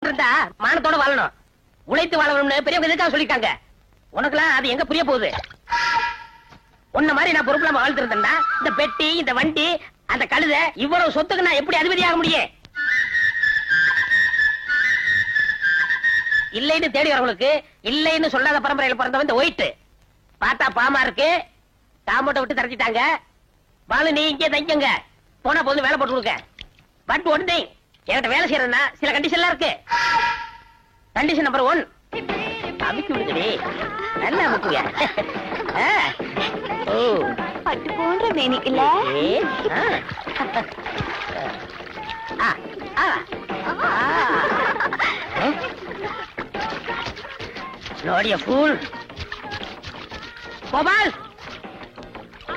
இருந்தா மானத்தோட வாழணும், உழைத்து வாழணும்னு பெரியவங்க எதுக்காக சொல்லிட்டாங்க. உனக்குலாம் அது எங்க புரிய போகுது? உன்ன மாதிரி நான் பொறுப்பு இல்லாம வாழ்ந்துருந்தேன்னா இந்த பெட்டி, இந்த வண்டி, அந்த கழுதை, இவ்வளவு சொத்துக்கு நான் எப்படி அதிபதியாக முடியும்? இல்லைன்னு தேடி வரவங்களுக்கு இல்லைன்னு சொல்லாத பரம்பரையில் பிறந்தவன் இந்த ஒயிட். பார்த்தா பாமா இருக்கு, தாமோட்டை விட்டு தரச்சிட்டாங்க. பாலு நீ இங்கே தங்கிங்க, போனா போது வேலை போட்டு கொடுக்க. பட் ஒன் திங், என்கிட்ட வேலை செய்யறதுன்னா சில கண்டிஷன்லாம் இருக்கு. கண்டிஷன் நம்பர் 1, அமுக்கி விடுங்கடி, நல்லா அமுக்குங்க. ஓ பட்டு போன்ற மேனி இல்ல? நோடிய ஃபூல். கோபால்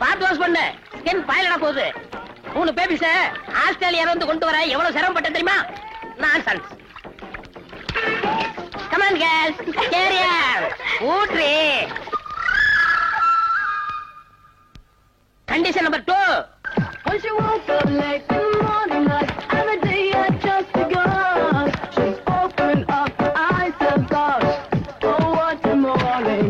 பாத்து வாஷ் பண்ணு, ஸ்கின் பாயிலடா போகுது. 3 பேபிஸ ஆஸ்திரேலியால வந்து கொண்டு வர எவ்வளவு சிரமப்பட்ட தெரியுமா? Nonsense. Come on girls, carrier ஊட்ரி. Condition number 2. Once you woke up late in the morning, like every day I just begun. She's opened up her eyes and thought, oh what a morning.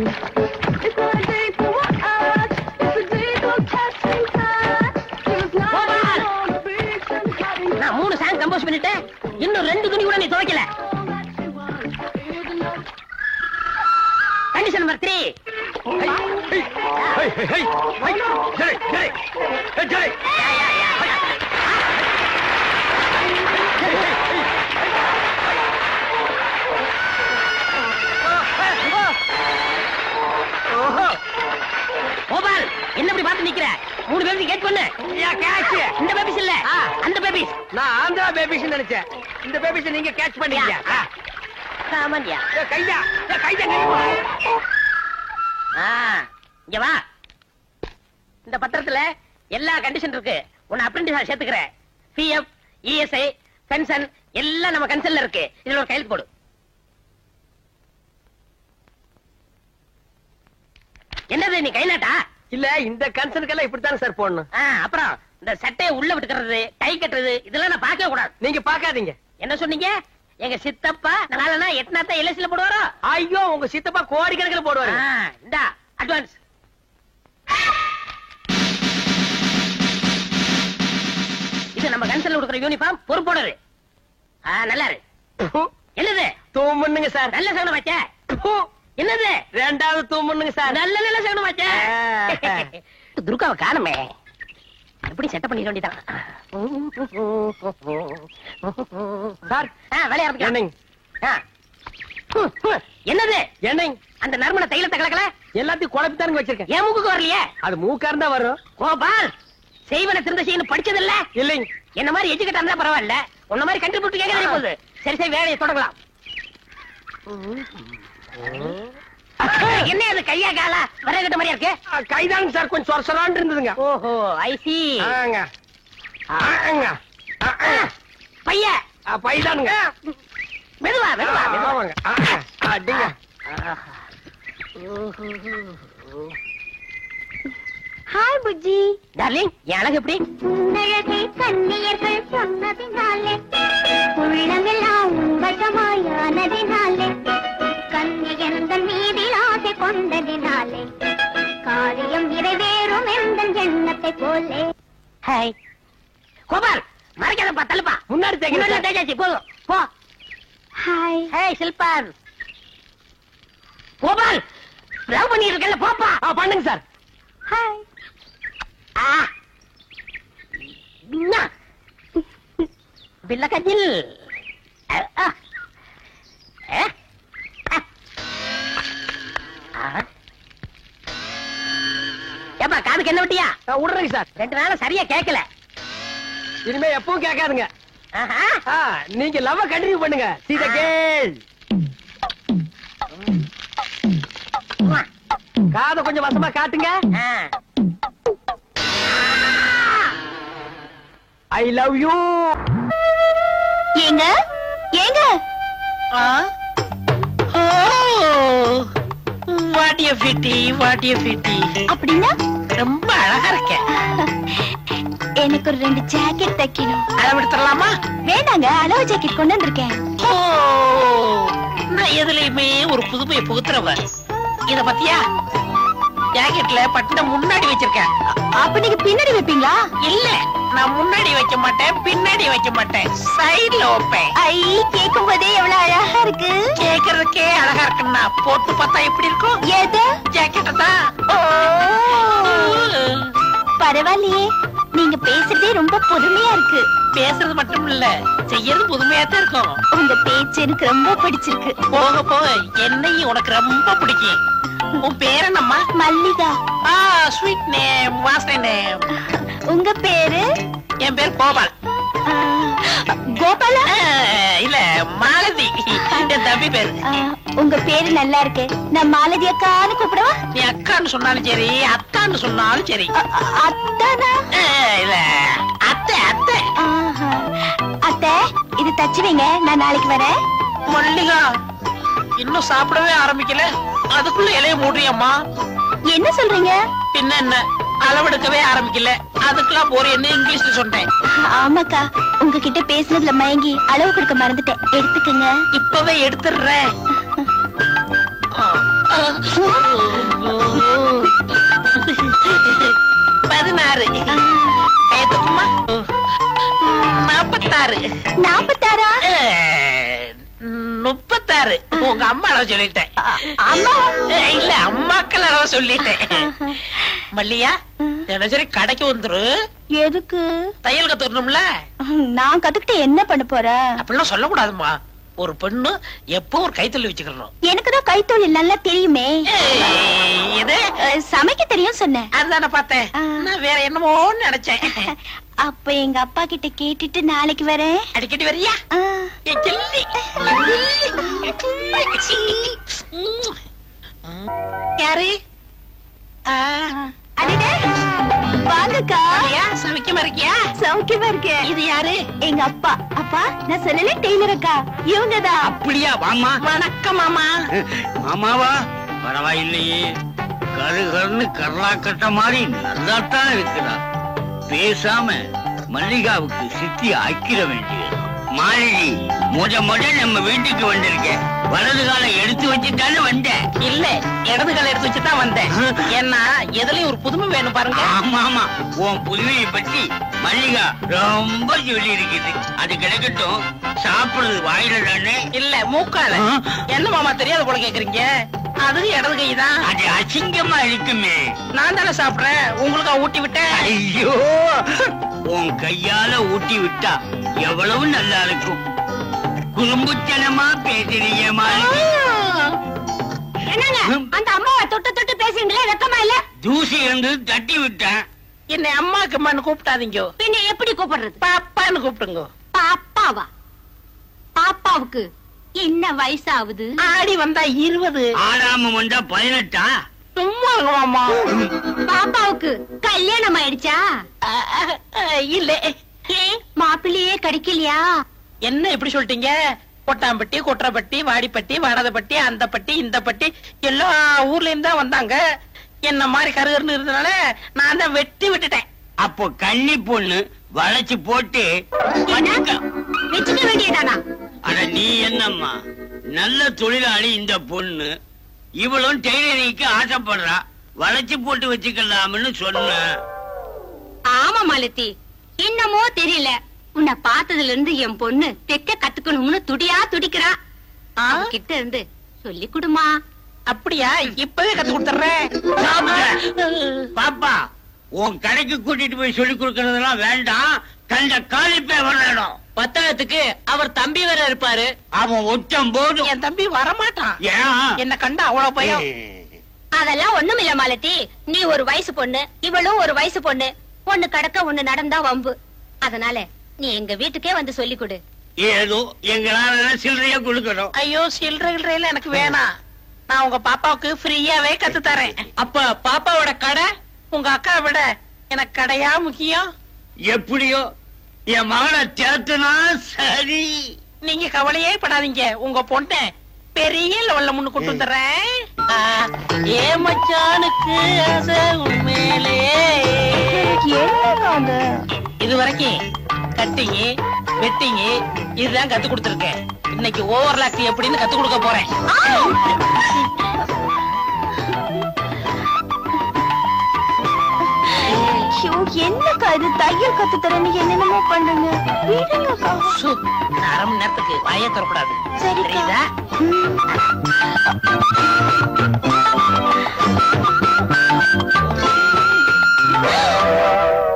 It's not a day for what I watch, it's a day for catching time. There's nothing on the beach and having நான் 3 song compose பண்ணிட்டேன், இன்னும் 2 துணி கூட நீ துவைக்கல. Condition number 3. Gopal என்ன இப்படி பார்த்து நிக்கிற? 3 பேபிஸ் கேட்ச் பண்ணு. இந்த பேபிஸ் இல்ல, அந்த பேபிஸ். நான் ஆந்திரா பேபிஸ் நினைச்சேன். இந்த பேபிஸ் நீங்க கேட்ச் பண்ணீங்க. சாமான்யா கையா கையா இங்க வா. இந்த பத்திரத்துல எல்லா கண்டிஷன் இருக்கு. உன்னை அப்ரெண்டிஸா சேர்த்துக்கிறேன். பிஎஃப், இஎஸ்ஐ, பென்ஷன் எல்லாம் நம்ம கன்சல்ல இருக்கு. இதுல ஒரு கையெழுத்து போடு. என்னது நீ கை நாட்டா? இல்ல, இந்த கன்சர்னுக்கெல்லாம் இப்படித்தானே சார் போடணும். அப்புறம் இந்த சட்டையை உள்ள விட்டுக்கிறது, கை கட்டுறது, இதெல்லாம் நான் பார்க்க கூடாது. நீங்க பாக்காதீங்க. என்ன சொன்னீங்க? எங்க சித்தப்பா நாளனா எத்தனாத்த எல்ஐசில போடுவாரோ? ஐயோ, உங்க சித்தப்பா கோடிக்கணக்கில் போடுவாரு. இந்தா அட்வான்ஸ். இது நம்ம கன்சல்ல கொடுக்குற யூனிஃபார்ம், பொறுப்போடரு. நல்லா இருக்கு. என்னது? தூமுன்னுங்க சார். நல்ல சகனம் வச்ச. என்னது? 2வது தூமுன்னுங்க சார். நல்ல நல்ல சகனம் வச்ச. துர்காவை காணுமே, எப்படி செட்டப் பண்ணிட வேண்டியதான். சார் வேலையா என்னங்க? என்னது? என்னங்க? அந்த நறுமண தைலத்தை கலக்கல எல்லாத்தையும் குழப்பித்தானுங்க வச்சிருக்கேன். ஏன் மூக்குக்கு வரலையே? அது மூக்கா இருந்தா வரும். கோபால் செய்வன திருந்த செய்யணும் படிச்சது இல்ல? இல்லைங்க. என்ன மாதிரி எஜுகேட்டா இருந்தா பரவாயில்ல, உன்ன மாதிரி கண்டுபிடிச்சு கேட்க போகுது. சரி சரி, வேலையை தொடங்கலாம். என்ன அது கையா காலா வரகட்ட மாதிரியா இருக்கு? கைதானுங்க சார், கொஞ்சம் சொரசொரான்னு இருந்ததுங்க. ஓஹோ, ஐ சி. பைய பைதானுங்க. மெதுவா மெதுவா ஆமாங்க. அடிங்க. ஹாய் புஜ்ஜி. டார்லிங், என் அழகு எப்படி? உன்னழகை கண்ணியர்கள் சொன்னதினாலே, உள்ளமெல்லாம் வசமாயானதினாலே, கண்ணியந்தன் மீதில் ஆசை கொண்டதினாலே, காரியம் நிறைவேறும் எந்த எண்ணத்தை போலே. ஹாய் கோபால், மறைக்காதப்பா, தள்ளுப்பா. முன்னாடி தேய்ச்சாச்சு, போதும் போ. ஹாய். ஹாய் சில்பான். கோபால் லவ் பண்ணிட்டு இருக்கல, போப்பா. பண்ணுங்க சார். ஹாய். பில்ல கஜில். ஏப்பா காதுக்கு என்ன விட்டியா? விடுறேங்க சார். 2 நாள் சரியா கேட்கல. இனிமே எப்பவும் கேட்காதுங்க. ஆஹா. நீங்க லவ் கண்டினியூ பண்ணுங்க. See the girl. காதை கொஞ்சம் வசமா காட்டுங்க. I love you. ஏங்க ஏங்க, வாட்டிய பிட்டி, வாட்டிய பிட்டி. அப்படின்னா ரொம்ப அழகா இருக்க. எனக்கு ஒரு 2 ஜாக்கெட் தைக்கணும். அளவு எடுத்துடலாமா? வேண்டாங்க, அளவு ஜாக்கெட் கொண்டு வந்திருக்கேன். ஓ புதுமையை புகுத்துறவ. இத பத்தியா ஜாக்கெட்ல பட்டனை முன்னாடி வச்சிருக்கேன். அப்ப நீங்க பின்னாடி வைப்பீங்களா? இல்ல, நான் முன்னாடி வைக்க மாட்டேன், பின்னாடி வைக்க மாட்டேன், சைடுல வைப்பேன். ஐ, கேட்கும் போதே எவ்வளவு அழகா இருக்கு. கேக்குறதுக்கே அழகா இருக்குன்னா போட்டு பார்த்தா எப்படி இருக்கும்? எது? ஜாக்கெட்ட தான். ஓ, பரவாயில்லையே, நீங்க பேசுறதே ரொம்ப புதுமையா இருக்கு. பேசுறது மட்டும் இல்ல, செய்யறது புதுமையா தான் இருக்கும். உங்க பேச்சு எனக்கு ரொம்ப பிடிச்சிருக்கு. போக போக என்னையும் உனக்கு ரொம்ப பிடிக்கும். உன் பேர் என்னம்மா? மல்லிகா. ஸ்வீட் நேம், வாசனை நேம். உங்க பேரு? என் பேர் கோபால். கோபாலா? இல்ல, மாலதி என் தம்பி பேரு. உங்க பேரு நல்லா இருக்கு. நான் மாலதி அக்கான்னு கூப்பிடவா? நீ அக்கான்னு சொன்னாலும் சரி, அத்தான்னு சொன்னாலும் சரி. அத்தானா? இல்ல, அத்தை அத்தை. அத்தை, இது தச்சு வைங்க, நான் நாளைக்கு வரேன். மல்லிகா, இன்னும் சாப்பிடவே ஆரம்பிக்கல, அதுக்குள்ள இலைய மூடுறியம்மா. என்ன சொல்றீங்க? பின்ன என்ன, அளவெடுக்கவே ஆரம்பிக்கல, அதுக்கெல்லாம் போறேன்னு இங்கிலீஷ்ல சொன்னேன். ஆமாக்கா, உங்ககிட்ட பேசுனதுல மயங்கி அளவு கொடுக்க மறந்துட்டேன். எடுத்துக்கங்க. இப்பவே எடுத்துடுறேன். 16. ஏத்துக்குமா? 46. 46? 36. உங்க அம்மா அளவு சொல்லிட்டேன். அம்மா? இல்ல, அம்மாக்கள் அளவு சொல்லிட்டேன். மல்லியா, தினசரி கடைக்கு வந்துரு. எதுக்கு? தையல் கத்துக்கணும்ல. நான் கத்துக்கிட்டு என்ன பண்ண போறேன்? அப்படிலாம் சொல்லக்கூடாதுமா. ஒரு பெண்ணு எப்போ ஒரு கைத்தொழில் வச்சுக்கணும். எனக்குதான் கைத்தொழில் நல்லா தெரியுமே. இது சமைக்க தெரியும் சொன்னேன். அதுதானே பார்த்தேன். நான் வேற என்னமோ நினைச்சேன். அப்ப எங்க அப்பா கிட்ட கேட்டுட்டு நாளைக்கு வரேன். அடிக்கடி வரியா? என் செல்லி. யாரு? அடடே, வாங்கக்கா. சமைக்கமா இருக்கியா? சௌக்கியமா இருக்கேன். இது யாரு? எங்க அப்பா. அப்பா, நான் சொல்லல, டெய்லர் அக்கா. இவங்கதான். அப்படியா? வாமா. வணக்கம் மாமா. மாமாவா? பரவாயில்லையே, கருகருன்னு கர்லா கட்ட மாதிரி நல்லாத்தான் இருக்கிறா. பேசாம மல்லிகாவுக்கு சித்தி ஆக்கிட வேண்டியது. மாலினி, முத நம்ம வீட்டுக்கு வந்திருக்க. வலது காலை எடுத்து வச்சுட்டாலும் வந்தேன். இல்ல, இடது காலை எடுத்து வச்சுதான் வந்தேன். ஏன்னா எதுலயும் ஒரு புதுமை வேணும் பாருங்க. ஆமா ஆமா, உன் புதுமையை பத்தி மல்லிகா ரொம்ப சொல்லி இருக்குது. அது கிடைக்கட்டும், சாப்பிடுறது வாயில தானே? இல்ல, மூக்கால. என்ன மாமா தெரியாத போல கேக்குறீங்க? அது இடது கை தான். அது அசிங்கமா இருக்குமே. நான் தானே சாப்பிடுறேன், உங்களுக்கு ஊட்டி விட்டேன். ஐயோ, உன் கையால ஊட்டி விட்டா எவ்வளவு நல்லா இருக்கும். குறும்புத்தனமா பேசுறீங்க மாலினி. என்னங்க அந்த அம்மாவை தொட்டு தொட்டு பேசுறீங்களே, வெக்கமா இல்ல? தூசி இருந்து தட்டி விட்டேன். என்னை அம்மாக்கு அம்மான்னு கூப்பிட்டாதீங்க. பின்ன எப்படி கூப்பிடுறது? பாப்பான்னு கூப்பிடுங்க. பாப்பாவா? பாப்பாவுக்கு என்ன வயசாகுது? ஆடி வந்தா 20. ஆடாம வந்தா 18. சும்மா மாமா. பாப்பாவுக்கு கல்யாணம் ஆயிடுச்சா? இல்ல. மாப்பிள்ளையே கிடைக்கலையா? என்ன இப்படி சொல்லிட்டீங்க? கொட்டாம்பட்டி, கொற்றப்பட்டி, வாடிப்பட்டி, வாடாதப்பட்டி, அந்த பட்டி, இந்த பட்டி, எல்லா ஊர்லயும் தான் வந்தாங்க. என்ன மாதிரி கருகருன்னு இருந்தனால நான் தான் வெட்டி விட்டுட்டேன். அப்போ கன்னி பொண்ணு வளைச்சு போட்டு வச்சுக்க வேண்டியதானா? அட நீ என்னம்மா, நல்ல தொழிலாளி இந்த பொண்ணு. இவளும் டெய்லரிங்க்கு ஆசைப்படுறா. வளைச்சு போட்டு வச்சுக்கலாம்னு சொன்ன. ஆமா மாலதி, என்னமோ தெரியல, உன்னை பார்த்ததுல இருந்து என் பொண்ணு தைக்க கத்துக்கணும்னு துடியா துடிக்கிறா. கிட்ட இருந்து சொல்லி கொடுமா. அப்படியா? இப்பவே கத்து கொடுத்துறேன். பாப்பா, உன் கடைக்கு கூட்டிட்டு போய் சொல்லி கொடுக்கறதெல்லாம் வேண்டாம். கண்ட காலிப்பே வரணும். பத்தாயிரத்துக்கு அவர் தம்பி வேற இருப்பாரு. அவன் ஒற்றம் போதும். என் தம்பி வரமாட்டான். ஏன்? என்ன கண்டா அவ்வளவு பயம். அதெல்லாம் ஒண்ணும் இல்ல மாலதி, நீ ஒரு வயசு பொண்ணு, இவளும் ஒரு வயசு பொண்ணு. ஒண்ணு கடக்க ஒண்ணு நடந்தா வம்பு. அதனால நீ எங்க வீட்டுக்கே வந்து சொல்லி கொடு. ஏதோ எங்களால சில்லறையா கொடுக்கணும். ஐயோ, சில்லறையில எனக்கு வேணாம். நான் உங்க பாப்பாவுக்கு ஃப்ரீயாவே கத்து தரேன். அப்ப பாப்பாவோட கடை உங்க அக்கா விட எனக்கு கடையா முக்கியம்? எப்படியோ என் மகனை சேர்த்துனா சரி. நீங்க கவலையே படாதீங்க, உங்க பொண்ணை பெரிய லெவல்ல முன்னு கொண்டு வந்துடுறேன். ஏ மச்சானுக்கு ஆசை உண்மையிலே. இது வரைக்கும் கட்டிங்க வெட்டிங்க இதுதான் கத்து கொடுத்துருக்கேன். இன்னைக்கு ஓவர்லாக் எப்படின்னு கத்து கொடுக்க போறேன். என்னக்கா இது தையல் கத்து தரேன்னு என்னென்னமோ பண்ணுங்க. விடுங்கக்கா. அரை மணி நேரத்துக்கு வாயே தரக்கூடாது. சரிதா.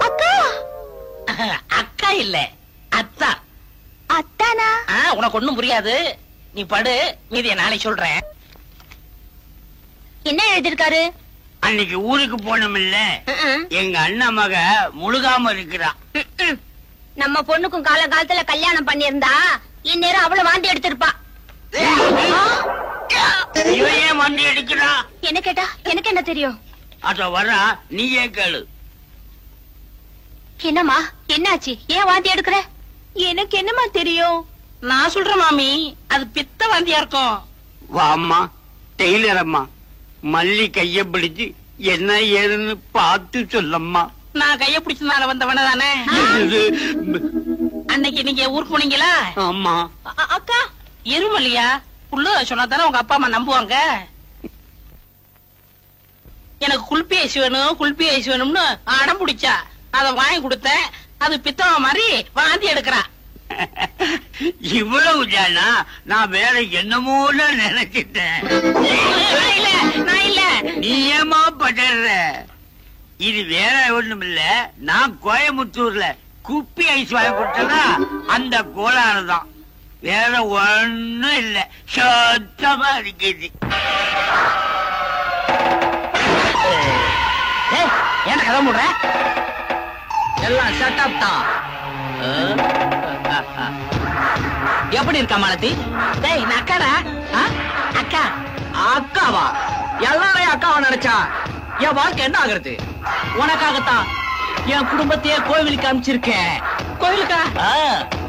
அக்கா அக்கா இல்ல அத்தா. அத்தானா? உனக்கு ஒண்ணும் புரியாது. நீ படு, மீதிய நாளை சொல்றேன். என்ன எழுதிருக்காரு? அன்னைக்கு ஊருக்கு போனோம்ல, எங்க அண்ணா மக முழுகாம இருக்கிறா. நம்ம பொண்ணுக்கும் காலகாலத்துல கல்யாணம் பண்ணிருந்தா இந்நேரம் அவளை வாந்தி எடுத்திருப்பா. இவன் ஏன் வண்டி எடுக்கிறா? என்ன கேட்டா எனக்கு என்ன தெரியும்? அத வரா, நீயே கேளு. என்னம்மா என்னாச்சு? ஏன் வாந்தி எடுக்கிற? எனக்கு என்னமா தெரியும்? நான் சொல்றேன் மாமி, அது பித்த வாந்தியா இருக்கும். வாம்மா டெய்லர் அம்மா, மல்லி கைய பிடிச்சு என்ன ஏதுன்னு பார்த்து சொல்லம்மா. நான் கைய பிடிச்சதுனால வந்தவன தானே. அன்னைக்கு நீங்க ஊருக்கு போனீங்களா? ஆமா. அக்கா எருமல்லையா புள்ள சொன்னா தானே உங்க அப்பா அம்மா நம்புவாங்க. எனக்கு குல்பி ஐஸ் வேணும், குல்பி ஐஸ் வேணும்னு அடம் பிடிச்சா. அத வாங்கி கொடுத்தேன். அது பித்தவ மாதிரி வாந்தி எடுக்கிறா. இவ்வளவு ஜானா நான் வேற என்னமோல நினைச்சிட்டேன். நான் இல்ல. நீ ஏமா படுற? இது வேற ஒண்ணும் இல்ல, நான் கோயம்புத்தூர்ல குப்பி ஐஸ் வாங்கி கொடுத்ததா அந்த கோளாறு தான். வேற ஒண்ணும் இல்ல, சுத்தமா இருக்குது. ஏன் கதை முடுற? எல்லாம் செட்டப் தான். எப்படி இருக்கா மாலதி? டேய் நான் அக்காடா. அக்கா அக்காவா? எல்லாரையும் அக்காவா நினைச்சா என் வாழ்க்கை என்ன ஆகுறது? உனக்காகத்தான் என் குடும்பத்தையே கோவிலுக்கு அனுப்பிச்சிருக்கேன். கோவிலுக்கா?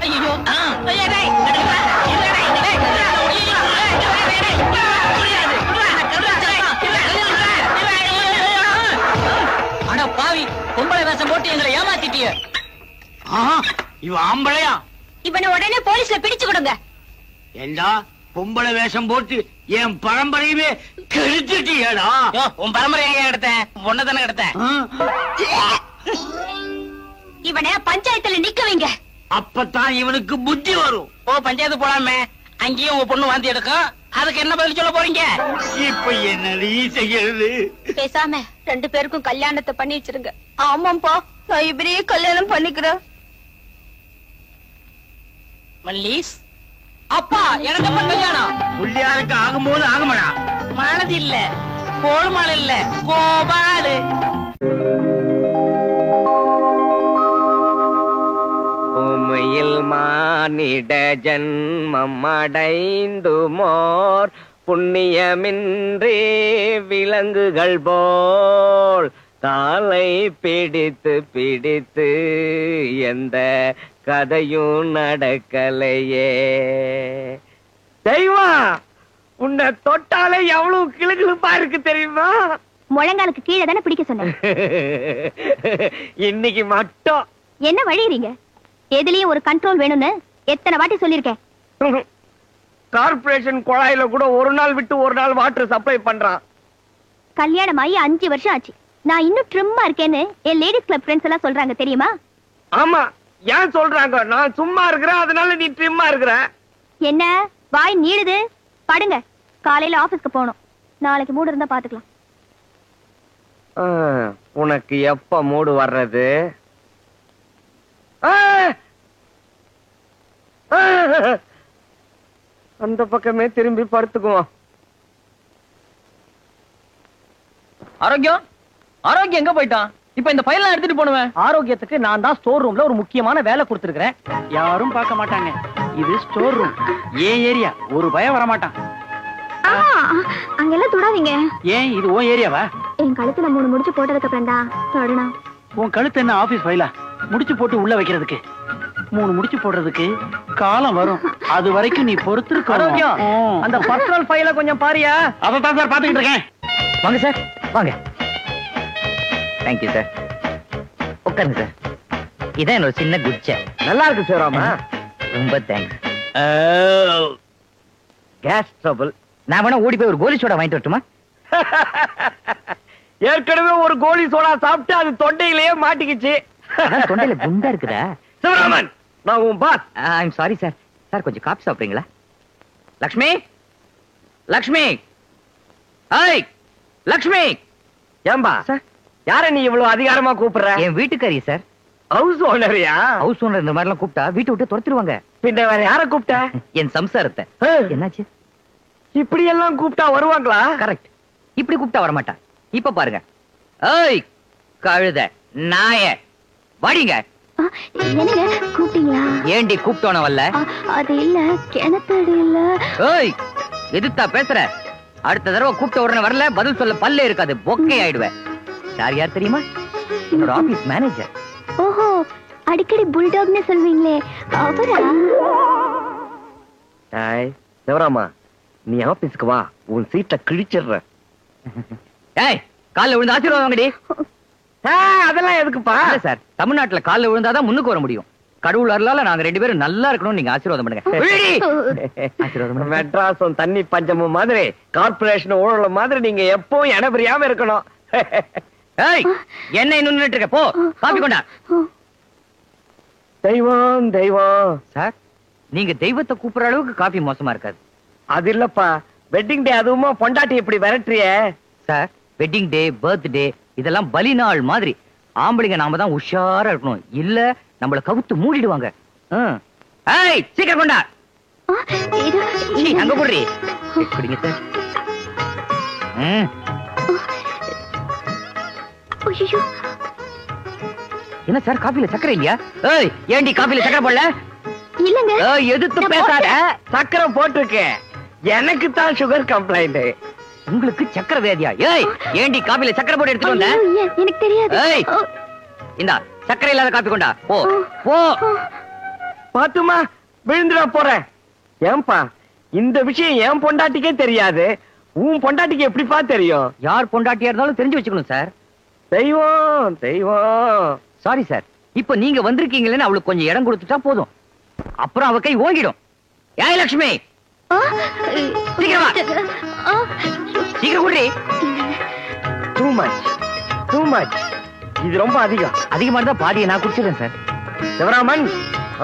ஐயோ அட பாவி, பொம்பளை வேஷம் போட்டு எங்களை ஏமாத்திட்டிய. இவ ஆம்பளையா? இவனை உடனே போலீஸ்ல பிடிச்சு கொடுங்க. ஏண்டா பொம்பளை வேஷம் போட்டு என் பரம்பரையுமே கெடுத்துட்டியடா? உன் பரம்பரையை எடுத்தேன், பொண்ணதானே எடுத்தேன். இவனை பஞ்சாயத்துல நிக்க வைங்க. அப்பதான் இவனுக்கு புத்தி வரும். பஞ்சாயத்து போலாமே, அங்கேயும் உங்க பொண்ணு வாந்தி எடுக்கும். அதுக்கு என்ன பதில் சொல்ல போறீங்க? இப்ப என்னடி செய்யறது? பேசாம 2 பேருக்கும் கல்யாணத்தை பண்ணி வச்சிருங்க. ஆமாப்பா, நான் இவரையே கல்யாணம் பண்ணிக்கிறேன். மல்லீஸ் அப்பா, எனக்கு அப்ப கல்யாணம். புள்ளியாருக்கு ஆகும்போது ஆகுமடா. மாலதி இல்ல, கோல்மால் இல்ல, கோபாலு. பூமியில் மானிட ஜன்மம் அடைந்து மோர் புண்ணியமின்றி விலங்குகள் போல் தாளை பிடித்து பிடித்து எந்த கதையும் நடக்கலையே. தெய்வம், உன்னை தொட்டாலே எவ்வளவு கிளுகிளுப்பா இருக்கு தெரியுமா? முழங்காலுக்கு கீழே தானே பிடிக்க சொன்னேன். இன்னைக்கு மட்டும் என்ன வழியறீங்க? எதுலயும் ஒரு கண்ட்ரோல் வேணும்னு எத்தனை வாட்டி சொல்லிருக்கேன். கார்பரேஷன் குழாயில கூட ஒரு நாள் விட்டு ஒரு நாள் வாட்டர் சப்ளை பண்றான். கல்யாணம் ஆகி 5 வருஷம் ஆச்சு. நான் இன்னும் ட்ரிம்மா இருக்கேன்னு என் லேடிஸ் கிளப் ஃப்ரெண்ட்ஸ் எல்லாம் சொல்றாங்க தெரியுமா? ஆமா, ஏன் சொல்றாங்க? நான் சும்மா இருக்கிறேன், அதனால நீ ட்ரிம்மா இருக்கிற. என்ன வாய் நீடுது? படுங்க, காலையில ஆபீஸ்க்கு போகணும். நாளைக்கு மூடு இருந்தா பாத்துக்கலாம். உனக்கு எப்ப மூடு வர்றது? அந்த பக்கமே திரும்பி படுத்துக்குவோம். ஆரோக்கியம், ஆரோக்கியம் எங்க போயிட்டான்? இப்ப இந்த ஃபைல் எடுத்துட்டு போனுவேன். ஆரோக்கியத்துக்கு நான் தான் ஸ்டோர் ரூம்ல ஒரு முக்கியமான வேலை கொடுத்திருக்கிறேன். யாரும் பார்க்க மாட்டாங்க. இது ஸ்டோர் ரூம், ஏன் ஏரியா. ஒரு பயம் வர மாட்டான். அங்கெல்லாம் தொடாதீங்க. ஏன் இது உன் ஏரியாவா? என் கழுத்துல 3 முடிச்சு போட்டதுக்கு அப்புறம் தான் தொடணும். உன் கழுத்து என்ன ஆபீஸ் ஃபைலா? முடிச்சு போட்டு உள்ள வைக்கிறதுக்கு 3 முடிச்சு போடுறதுக்கு காலம் வரும். அது வரைக்கும் நீ பொறுத்திருக்க. ஆரோக்கியம், அந்த பர்சனல் ஃபைல கொஞ்சம் பாரியா? அதான் சார் பாத்துக்கிட்டு இருக்கேன். வாங்க சார், வாங்க. Thank you sir. உட்காருங்க சார். இதான் என்னோட சின்ன குச்சை. நல்லா இருக்கு சார். ஆமா, ரொம்ப தேங்க்ஸ். Gas trouble. நான் வேணா ஓடி போய் ஒரு கோலி சோடா வாங்கிட்டு வரட்டுமா? ஏற்கனவே ஒரு கோலி சோடா சாப்பிட்டு அது தொண்டையிலேயே மாட்டிக்கிச்சு. அதான் தொண்டையில குண்டா இருக்குதா? சிவராமன், நான் உன் boss. I'm sorry sir. Sir கொஞ்சம் காப்பி சாப்பிடுறீங்களா? லக்ஷ்மி, லக்ஷ்மி, ஐய் லக்ஷ்மி. ஏம்பா சார், யார நீ இவ்வளவு அதிகாரமா கூப்பிடுற? என் வீட்டுக்காரி சார். ஹவுஸ் ஓனரியா? ஹவுஸ் ஓனர் இந்த மாதிரி எல்லாம் கூப்பிட்டா வீட்டை விட்டு துரத்திடுவாங்க. பின்ன வேற யார கூப்பிட்ட? என் சம்சாரத்தை. என்னாச்சு? இப்படி எல்லாம் கூப்பிட்டா வருவாங்களா? கரெக்ட். இப்படி கூப்பிட்டா வரமாட்டா. இப்ப பாருங்க. ஏய் கழுத நாய வாடிங்க. என்னங்க கூப்பிட்டீங்களா? ஏண்டி கூப்பிட்டோன வரல? அது இல்ல, கிணத்தடி இல்ல. ஏய் எதுத்தா பேசுற? அடுத்த தடவை கூப்பிட்ட உடனே வரல, பதில் சொல்ல பல்லே இருக்காது, பொக்கே ஆயிடுவேன். சார் யார் தெரியுமா? என்னோட ஆபீஸ் மேனேஜர். ஓஹோ, அடிக்கடி புல்டாக்னு சொல்வீங்களே அவரா? சிவராமா, நீ ஆபீஸ்க்கு வா, உன் சீட்டை கிழிச்சிடுற. ஏய் கால்ல விழுந்து ஆசீர்வாதம் வாங்கடி. அதெல்லாம் எதுக்குப்பா? சார், தமிழ்நாட்டுல கால்ல விழுந்தாதான் முன்னுக்கு வர முடியும். கடவுள் அருளால நாங்க 2 பேரும் நல்லா இருக்கணும். நீங்க ஆசீர்வாதம் பண்ணுங்க. ஆசீர்வாதம் பண்ணுங்க. மெட்ராஸும் தண்ணி பஞ்சமும் மாதிரி, கார்பரேஷன் ஊழல மாதிரி நீங்க எப்பவும் இனபிரியாம இருக்கணும். ஏய் என்ன இன்னும் நின்னுட்டு இருக்க? போ காபி கொண்டா. தெய்வம் தெய்வம். சார், நீங்க தெய்வத்தை கூப்பிடுற அளவுக்கு காபி மோசமா இருக்காது. அது இல்லப்பா, வெட்டிங் டே அதுவுமா பொண்டாட்டி இப்படி விரட்டுறிய? சார், வெட்டிங் டே, பர்த்டே இதெல்லாம் பலி நாள் மாதிரி. ஆம்பளைங்க நாம தான் உஷாரா இருக்கணும், இல்ல நம்மள கவுத்து மூடிடுவாங்க. ஏய் சீக்கிரம் கொண்டா. அங்க போடுறி. குடிங்க சார். என்ன சார், காபில சக்கரை இல்லையா? ஏய் ஏண்டி காபில சக்கரை போடல? இல்லங்க. எதுத்து பேசாத. சக்கரை போட்டிருக்கு. எனக்கு தான் சுகர் கம்ப்ளைண்ட். உங்களுக்கு சக்கரை வியாதியா? ஏய் ஏண்டி காபில சக்கரை போட்டு எடுத்துட்டு வந்த? எனக்கு தெரியாது. ஏய் இந்தா சக்கரை இல்லாத காபி கொண்டா. போ போ. பாத்துமா, விழுந்துட போறேன். ஏன்பா இந்த விஷயம் என் பொண்டாட்டிக்கே தெரியாது, உன் பொண்டாட்டிக்கு எப்படிப்பா தெரியும்? யார் பொண்டாட்டியா இருந்தாலும் தெரிஞ்சு வச்சுக்கணும் சார். தெய்வம் தெய்வம். சாரி சார், இப்ப நீங்க வந்திருக்கீங்களேன்னு அவளுக்கு கொஞ்சம் இடம் கொடுத்துட்டா போதும், அப்புறம் அவ கை ஓங்கிடும். ஏய் லட்சுமி, சீக்கிரம் வா. சீக்கிரம் குடி. Too much too much. இது ரொம்ப அதிகம். அதிகமா இருந்தா பாதியை நான் குடிச்சிடுறேன் சார். சிவராமன்,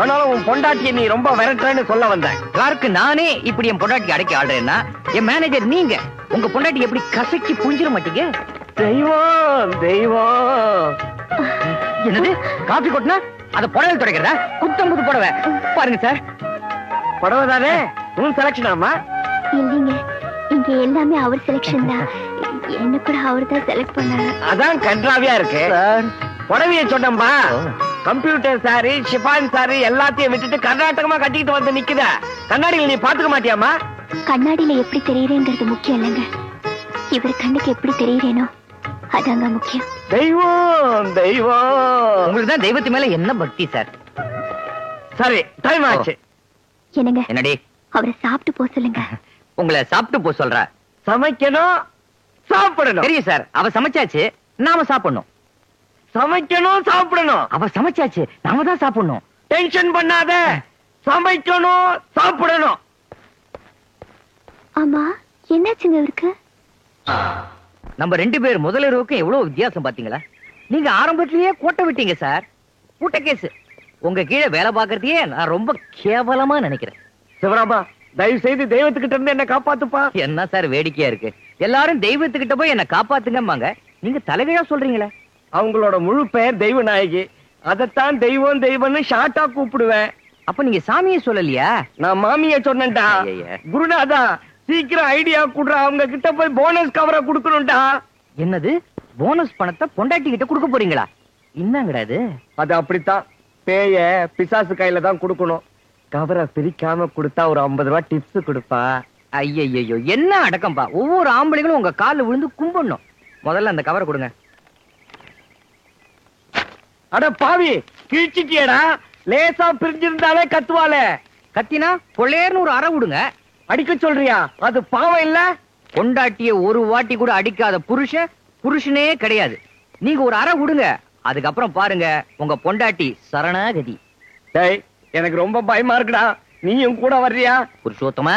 ஆனாலும் உன் பொண்டாட்டியை நீ ரொம்ப விரட்டுறேன்னு சொல்ல வந்தேன். யாருக்கு நானே இப்படி என் பொண்டாட்டி அடக்கி ஆடுறேன்னா, என் மேனேஜர் நீங்க உங்க பொண்டாட்டி எப்படி கசக்கி புஞ்சிட மாட்டீங்க? தெய்வம் தெய்வம். என்னது காபி கொட்டினா அத புடவை துடைக்கிறதா? குத்தம்புது புடவை பாருங்க சார். புடவை தானே உன் செலக்ஷன்? ஆமா இல்லீங்க, இங்க எல்லாமே அவர் செலக்ஷன் தான். என்ன கூட அவர் தான் செலக்ட் பண்ணாரு. அதான் கன்றாவியா இருக்கு. புடவைய சொன்னம்பா, கம்ப்யூட்டர் சாரி, ஷிஃபான் சாரி எல்லாத்தையும் விட்டுட்டு கர்நாடகமா கட்டிக்கிட்டு வந்து நிக்குத. கண்ணாடியில் நீ பாத்துக்க மாட்டியாமா? கண்ணாடியில எப்படி தெரியுறேங்கிறது முக்கியம் இல்லைங்க, இவர் கண்ணுக்கு எப்படி தெரியுறேனோ அதாங்க முக்கியம். தெய்வம் தெய்வம். உங்களுக்கு தான் தெய்வத்து மேல என்ன பக்தி சார். சரி, டைம் ஆச்சு. என்னங்க, என்னடி? அவரை சாப்பிட்டு போ சொல்லுங்க. உங்களை சாப்பிட்டு போ சொல்ற. சமைக்கணும், சாப்பிடணும். தெரியும் சார், அவ சமைச்சாச்சு, நாம சாப்பிடணும். சமைக்கணும், சாப்பிடணும். அவ சமைச்சாச்சு, நாம தான் சாப்பிடணும். டென்ஷன் பண்ணாத. சமைக்கணும், சாப்பிடணும். ஆமா, என்னாச்சுங்க இவருக்கு? நம்ம 2 பேர் முதலிரவுக்கும் எவ்வளவு வித்தியாசம் பாத்தீங்களா? நீங்க ஆரம்பத்திலேயே கோட்டை விட்டீங்க சார். கூட்ட கேஸ். உங்க கீழே வேலை பாக்குறதையே நான் ரொம்ப கேவலமா நினைக்கிறேன். சிவராமா, தயவு செய்து தெய்வத்துக்கிட்ட இருந்து என்ன காப்பாத்துப்பா. என்ன சார் வேடிக்கையா இருக்கு? எல்லாரும் தெய்வத்துக்கிட்ட போய் என்ன காப்பாத்துங்கம்பாங்க, நீங்க தலைகீழா சொல்றீங்களே. அவங்களோட முழு பெயர் தெய்வ நாயகி. அதத்தான் தெய்வம் தெய்வம்னு ஷார்ட்டா கூப்பிடுவேன். அப்ப நீங்க சாமியை சொல்லலையா? நான் மாமிய சொன்னேன்டா. ஐயையே. குருநாதா, சீக்கிரம் ஐடியா குடுற, அவங்க கிட்ட போய் போனஸ் கவரை குடுக்கணும்டா. என்னது, போனஸ் பணத்தை பொண்டாட்டி கிட்ட கொடுக்க போறீங்களா? என்னங்கடா இது? அது அப்படித்தான். பேய பிசாசு கையில தான் கொடுக்கணும். கவரை பிரிக்காம கொடுத்தா ஒரு 50 ரூபாய் டிப்ஸ் கொடுப்பா. ஐயையோ, என்ன அடக்கம்பா. ஒவ்வொரு ஆம்பளைங்களும் உங்க கால்ல விழுந்து கும்பிடணும். முதல்ல அந்த கவரை கொடுங்க. அட பாவி, கிழிச்சிட்டியடா. லேசா பிரிஞ்சிருந்தாலே கத்துவாளே. கத்தினா பொள்ளேர்னு ஒரு அறை விடுங்க. அடிக்க சொல்றியா? அது பாவம் இல்ல? பொண்டாட்டிய ஒரு வாட்டி கூட அடிக்காத புருஷனே கிடையாது. நீங்க ஒரு அறை விடுங்க, அதுக்கப்புறம் பாருங்க உங்க பொண்டாட்டி சரணாகதி. டேய், எனக்கு ரொம்ப பயமா இருக்குடா. நீயும் கூட வர்றியா? புருஷோத்தமா,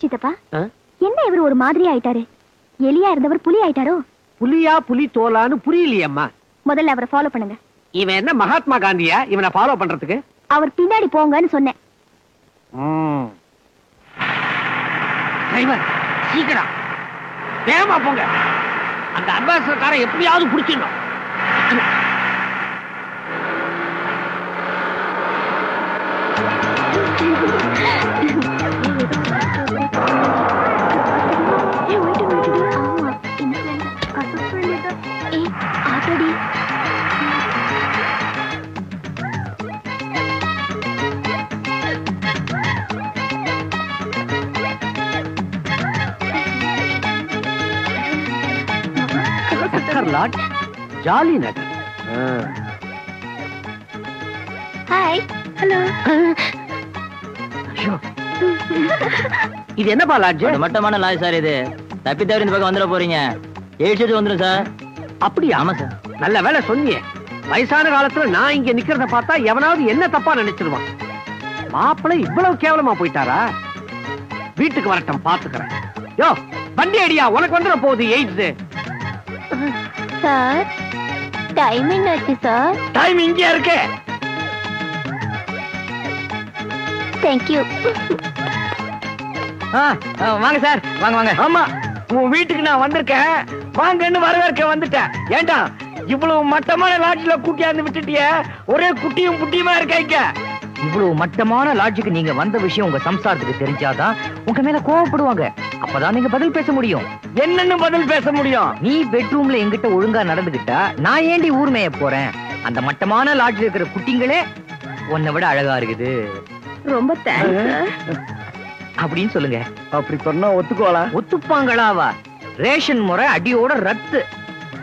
சித்தப்பா என்ன இவர் ஒரு மாதிரி ஆயிட்டாரு? எலியா இருந்தவர் புலி ஆயிட்டாரோ? புலியா புலி தோலான்னு புரியலையம்மா. முதல்ல அவரை ஃபாலோ பண்ணுங்க. இவன் என்ன மகாத்மா காந்தியா இவனை ஃபாலோ பண்றதுக்கு? அவர் பின்னாடி போங்கன்னு சொன்னேன். டிரைவர் சீக்கிரம் வேகமா போங்க. அந்த அம்பாசிடர் காரை எப்படியாவது பிடிச்சிடணும். லாட் ஜாலி நகர். ஹாய். ஹலோ. இது என்னப்பா லாட்ஜ்? மட்டமான லாட்ஜ் சார். இது தப்பி தவறி இந்த பக்கம் வந்துட போறீங்க. 8 ஷேட் வந்துடும் சார். அப்படியா? ஆமா சார். நல்ல வேலை சொன்னியே. வயசான காலத்துல நான் இங்க நிக்கிறத பார்த்தா எவனாவது என்ன தப்பா நினைச்சிருவான். மாப்பிள்ளை இவ்வளவு கேவலமா போயிட்டாரா? வீட்டுக்கு வரட்டும், பாத்துக்கிறேன். யோ வண்டி அடியா, உனக்கு வந்துட போகுது எய்ட்ஸ். சார் டைம் என்னாச்சு சார்? டைம் இங்க இருக்கு. தேங்க்யூ. வாங்க சார், வாங்க வாங்க. ஆமா, உன் வீட்டுக்கு நான் வந்திருக்கேன். வாங்கன்னு வரவேற்க வந்துட்டேன். ஏண்டா இவ்வளவு மட்டமான லாட்ஜ்ல கூட்டியாந்து விட்டுட்டிய? ஒரே குட்டியும் புட்டியுமா இருக்க. இவ்வளவு மட்டமான லாட்ஜுக்கு நீங்க வந்த விஷயம் உங்க சம்சாரத்துக்கு தெரிஞ்சாதான் உங்க மேல கோவப்படுவாங்க. அப்பதான் நீங்க பதில் பேச முடியும். என்னன்னு பதில் பேச முடியும்? நீ பெட்ரூம்ல எங்கிட்ட ஒழுங்கா நடந்துகிட்டா நான் ஏண்டி ஊர் மேய போறேன்? அந்த மட்டமான லாட்ஜ்ல இருக்கிற குட்டிங்களே உன்னை விட அழகா இருக்குது. ரொம்ப தேங்க்ஸ். அப்படின்னு சொல்லுங்க. அப்படி சொன்னா ஒத்துக்கோலா? ஒத்துப்பாங்களாவா? ரேஷன் முறை அடியோட ரத்து.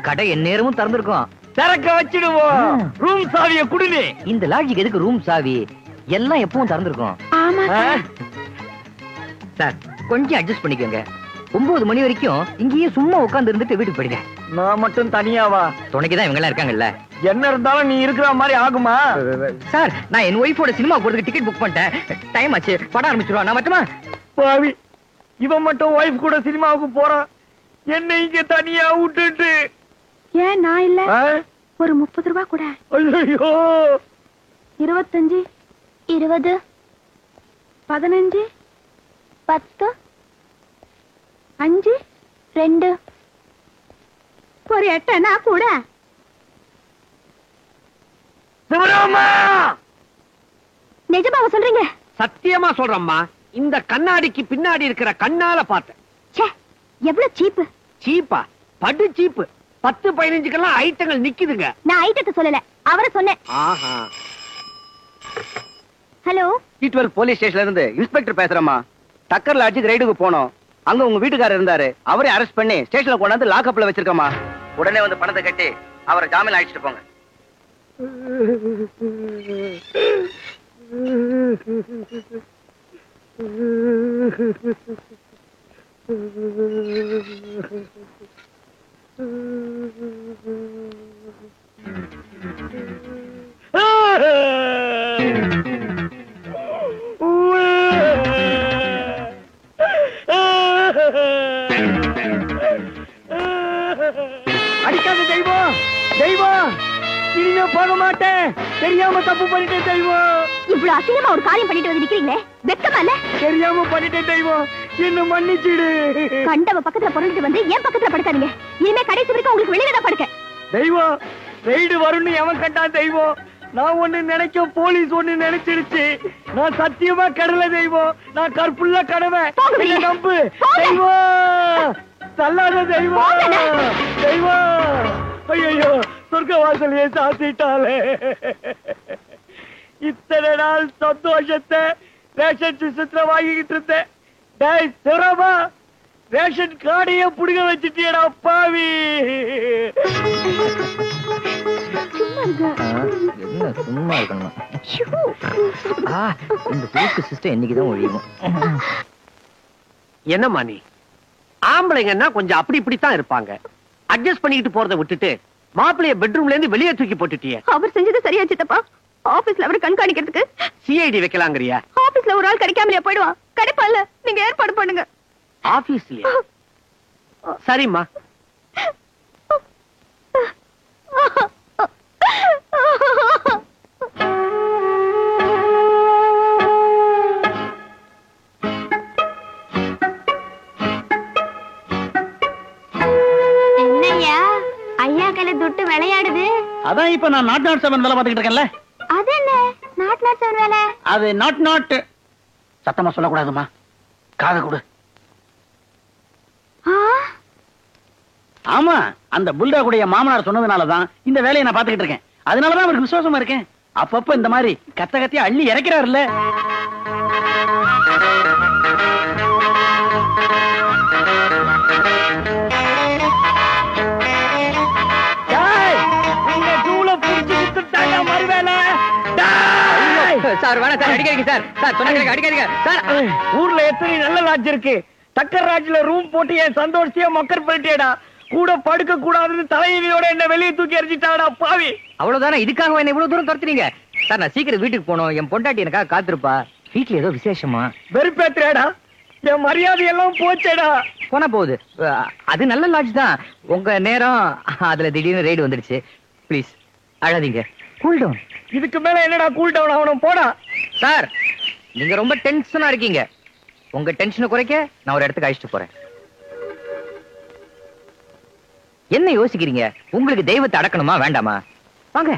கடை எந்நேரமும் திறந்திருக்கும். திறக்க வச்சிடுவோம். ரூம் சாவிய குடுனி. இந்த லாட்ஜுக்கு எதுக்கு ரூம் சாவி? எல்லாம் எப்பவும் திறந்திருக்கும். ஆமா சார், கொஞ்சம் அட்ஜஸ்ட் பண்ணிக்கோங்க. 9 மணி வரைக்கும் இங்கேயே சும்மா உட்கார்ந்து இருந்துட்டு வீட்டுக்கு போயிடுங்க. நான் மட்டும் தனியாவா? துணைக்குதான் இவங்க எல்லாம் இருக்காங்கல்ல. என்ன இருந்தாலும் நீ இருக்கிற மாதிரி ஆகுமா? சார், நான் என் ஒய்ஃபோட சினிமா போறதுக்கு டிக்கெட் புக் பண்ணிட்டேன். டைம் ஆச்சு, படம் ஆரம்பிச்சிருவா. நான் மட்டுமா? பாவி, இவன் மட்டும் ஒய்ஃப் கூட சினிமாவுக்கு போறான். என்ன இங்க தனியா விட்டுட்டு. ஏன் நான் இல்ல? ஒரு 30 ரூபாய் கூட. ஐயோ, 25 20 15 10 5 2 ஒரு 8 கூட. சிவராமா, நிஜமாவா சொல்றீங்க? சத்தியமா சொல்றம்மா. இந்த கண்ணாடிக்கு பின்னாடி இருக்கிற கண்ணால பார்த்தேன். ச்சே, எவ்வளவு சீப்பு. சீப்பா? படு சீப்பு. 10-15க்கெல்லாம் ஐட்டங்கள் நிக்குதுங்க. நான் ஐட்டத்தை சொல்லல, அவரை சொன்னேன். ஆஹா. ஹலோ, T12 போலீஸ் ஸ்டேஷன்ல இருந்து இன்ஸ்பெக்டர் பேசுறேம்மா. டக்கர் லாட்ஜுக்கு ரைடுக்கு போனோம். அங்க உங்க வீட்டுக்காரர் இருந்தாரு. அவரே அரெஸ்ட் பண்ணி ஸ்டேஷன்ல கொண்டாந்து லாக்அப்ல வச்சிருக்கோமா. உடனே வந்து பணத்தை கட்டி அவரை ஜாமீன் அழைச்சிட்டு போங்க. அடிக்காத தெய்வம், தெய்வம், இனிமே போக மாட்டேன். தெரியாம தப்பு பண்ணிட்டேன் தெய்வம். இவ்வளவு அசிங்கமா ஒரு காரியம் பண்ணிட்டு வந்து நிக்கிறீங்களே, வெக்கமா இல்ல? தெரியாம பண்ணிட்டேன் தெய்வம், என்ன மன்னிச்சிடு. கண்டவ பக்கத்துல பொருளிட்டு வந்து என் பக்கத்துல படுக்காதீங்க. இனிமே கடைசி வரைக்கும் உங்களுக்கு வெளியில தான் படுக்க. தெய்வம், ரைடு வரும்னு எவன் கண்டான் தெய்வம்? நான் ஒண்ணு நினைக்க, போலீஸ் ஒண்ணு நினைச்சிருச்சு. நான் சத்தியமா கடல தெய்வம். நான் கற்புள்ள கடவை. போங்க வெளியே. என்னை நம்பு போங்க. தெய்வம். தள்ளாத தெய்வம். போங்கண்ணே. தெய்வம், ஐயோ, சொர்க்க வாசலையே சாத்திட்டாலே. இத்தனை நாள் சந்தோஷத்தை ரேஷன் சிஸ்டத்துல வாங்கிக்கிட்டு இருந்தேன். டேய் சிவராமா, ரேஷன் கார்டையே புடுங்க வச்சுட்டியடா பாவி. என்ன சும்மா இருக்கணும். இந்த தூக்கு சிஸ்டம் என்னைக்குதான் ஒழியும். என்னம்மா நீ? ஆம்பளைங்கன்னா கொஞ்சம் அப்படி இப்படித்தான் இருப்பாங்க. அட்ஜஸ்ட் பண்ணிக்கிட்டு போறதை விட்டுட்டு மாப்பிளைய பெட்ரூம்ல இருந்து வெளியே தூக்கி போட்டுட்டியே. அவர் செஞ்சது சரியா சித்தப்பா? ஆபீஸ்ல அவரை கண்காணிக்கிறதுக்கு சிஐடி வைக்கலாங்கறியா? ஆபீஸ்ல ஒரு ஆள் கிடைக்காமலே போயிடுவான். கிடைப்பான்ல, நீங்க ஏற்பாடு பண்ணுங்க. ஆபீஸ்லயா? சரிம்மா. என்னையா ஐயா கையில துட்டு விளையாடுது? அதான் இப்ப நான் நாட் 7 வேலை பார்த்துக்கிட்டு இருக்கேன்ல. அது என்ன நாட் நாட் வேலை? அது நாட் சத்தமா சொல்லக்கூடாதுமா, காதை கொடு. ஆமா, அந்த புல்டாகுடைய மாமனார் சொன்னதுனாலதான் இந்த வேலையை நான் பாத்துக்கிட்டு இருக்கேன். அதனாலதான் அவருக்கு விசுவாசமா இருக்கேன். அப்பப்ப இந்த மாதிரி கத்த கத்தியா அள்ளி இறக்கிறாருல்ல. சார் வேணா சார், அடிக்காதீங்க சார். சார் சொன்னாங்க அடிக்காதீங்க சார். ஊர்ல எத்தனை நல்ல லாட்ஜ் இருக்கு. டக்கர் லாட்ஜ்ல ரூம் போட்டு என் சந்தோஷத்தையே மக்கர் பண்ணிட்டேடா. கூட படுக்க கூடாதுன்னு தலைவியோட என்ன வெளியே தூக்கி எறிஞ்சிட்டாடா பாவி. அவ்வளவுதானே, இதுக்காக என்ன இவ்வளவு தூரம் துரத்துறீங்க? சார் நான் சீக்கிரம் வீட்டுக்கு போகணும். என் பொண்டாட்டி எனக்காக காத்திருப்பா. வீட்டுல ஏதோ விசேஷமா. வெறுப்பேத்துறேடா, என் மரியாதை எல்லாம் போச்சேடா. போனா போகுது, அது நல்ல லாட்ஜ் தான். உங்க நேரம் அதுல திடீர்னு ரைடு வந்துடுச்சு. ப்ளீஸ் அழாதீங்க, கூல் டவுன். இதுக்கு மேல என்னடா கூல் டவுன் ஆகணும், போடா. சார் நீங்க ரொம்ப டென்ஷனா இருக்கீங்க. உங்க டென்ஷனை குறைக்க நான் ஒரு இடத்துக்கு அழைச்சிட்டு போறேன். என்ன யோசிக்கிறீங்க? உங்களுக்கு தெய்வத்தை அடக்கணுமா வேண்டாமா? வாங்க.